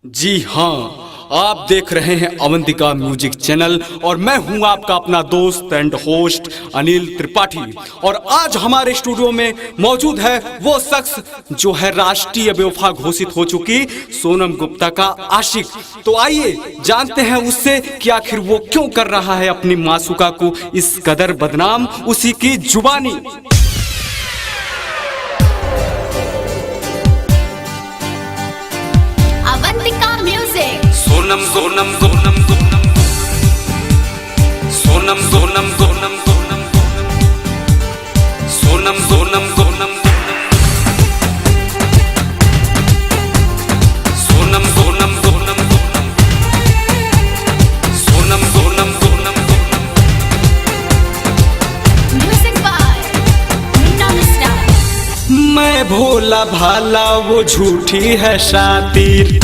जी हाँ, आप देख रहे हैं अवंतिका म्यूजिक चैनल और मैं हूं आपका अपना दोस्त एंड होस्ट अनिल त्रिपाठी। और आज हमारे स्टूडियो में मौजूद है वो शख्स जो है राष्ट्रीय बेवफा घोषित हो चुकी सोनम गुप्ता का आशिक। तो आइए जानते हैं उससे कि आखिर वो क्यों कर रहा है अपनी मासूका को इस कदर बदनाम, उसी की जुबानी। Avantika music. Sonam Sonam Sonam Sonam Sonam Sonam Sonam Sonam Sonam Sonam Sonam Sonam Sonam Sonam Sonam Sonam music by Munna mister. मैं भोला भाला वो झूठी है शातिर,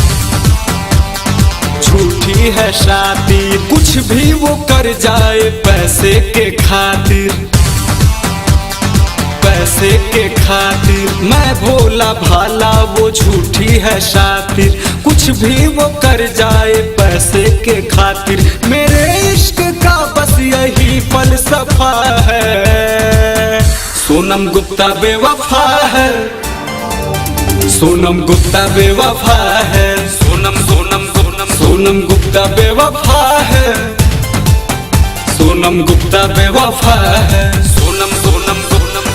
झूठी है शातिर, कुछ भी वो कर जाए पैसे के खातिर, पैसे के खातिर। मैं भोला भाला वो झूठी है शातिर, कुछ भी वो कर जाए पैसे के खातिर। मेरे इश्क का बस यही फलसफा है, सोनम गुप्ता बेवफा है, सोनम गुप्ता बेवफा है, सोनम सोनम सोनम गुप्ता बेवफा है, सोनम गुप्ता बेवफा है, सोनम सोनम सोनम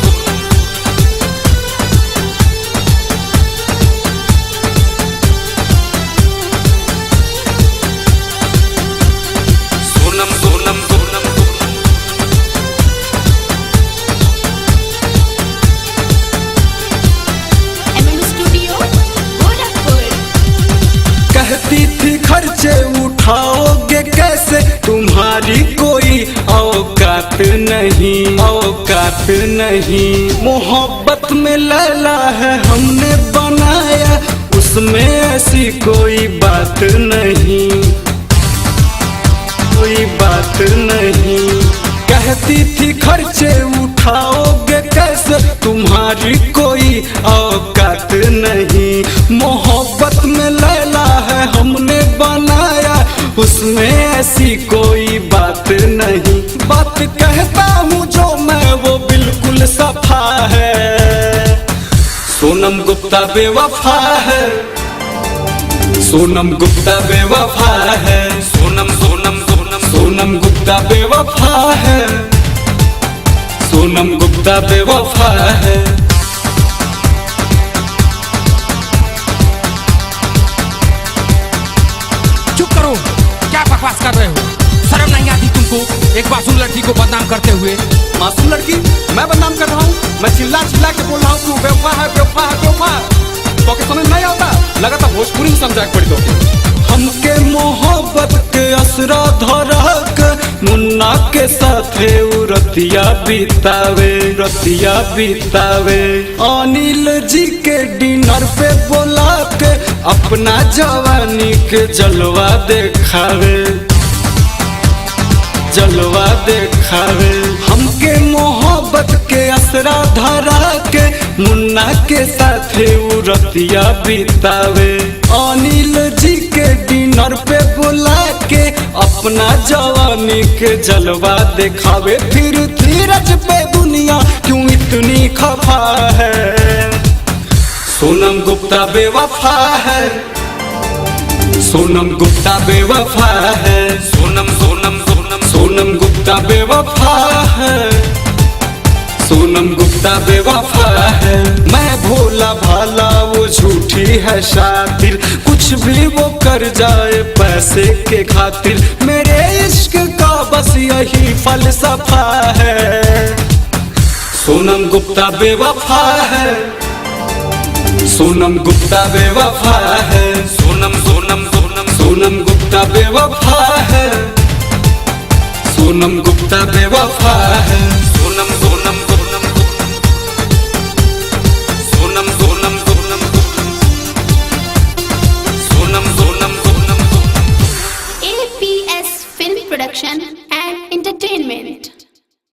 सोनम सोनम सोनम एमएम स्टूडियो गोरखपुर। कहती थी खर्चे उठाओगे कैसे, तुम्हारी कोई औकात नहीं, औकात नहीं। मोहब्बत में लैला है हमने बनाया, उसमें ऐसी कोई बात नहीं, कोई बात नहीं। कहती थी खर्चे उठाओगे कैसे, तुम्हारी कोई औकात नहीं। मोहब्बत में लैला है हमने बनाया, उसमें ऐसी कोई बात नहीं। बात कहता हूँ जो मैं वो बिल्कुल सफा है, सोनम गुप्ता बेवफा है, सोनम गुप्ता बेवफा है, सोनम सोनम सोनम सोनम गुप्ता बेवफा है, सोनम गुप्ता बेवफा है। चुप करो, क्या बकवास कर रहे हो? शर्म नहीं आती तुमको एक मासूम लड़की को बदनाम करते हुए? मासूम लड़की मैं बदनाम कर रहा हूँ? मैं चिल्ला चिल्ला के बोल रहा हूँ कि बेवफा है, बेवफा है, बेवफा है। तो क्या समझ नहीं आता? लगा था भोजपुरी में समझा के पड़ी तो। हमके मोहब्बत के असरा धरा के मुन्ना के साथे रतिया बितावे, रतिया बितावे। अनिल जी के डिनर पे बोला के अपना जवानी के जलवा दिखावे, जलवा दिखावे। हमके मोहब्बत के असरा धरा के मुन्ना के साथे रतिया बितावे। अनिल जी के डिनर पे बुला के अपना जवानी के जलवा दिखावे। फिर धीरज पे दुनिया क्यों इतनी खफा है, सोनम गुप्ता बेवफा है, सोनम गुप्ता बेवफा है, सोनम सोनम सोनम सोनम गुप्ता बेवफा है, सोनम गुप्ता बेवफा है। मैं भोला भाला वो झूठी है शातिर, कुछ भी वो कर जाए पैसे के खातिर। मेरे इश्क का बस यही फलसफा है, सोनम गुप्ता बेवफा है, सोनम गुप्ता बेवफा है, सोनम सोनम सोनम सोनम गुप्ता बेवफा है, सोनम गुप्ता बेवफा है।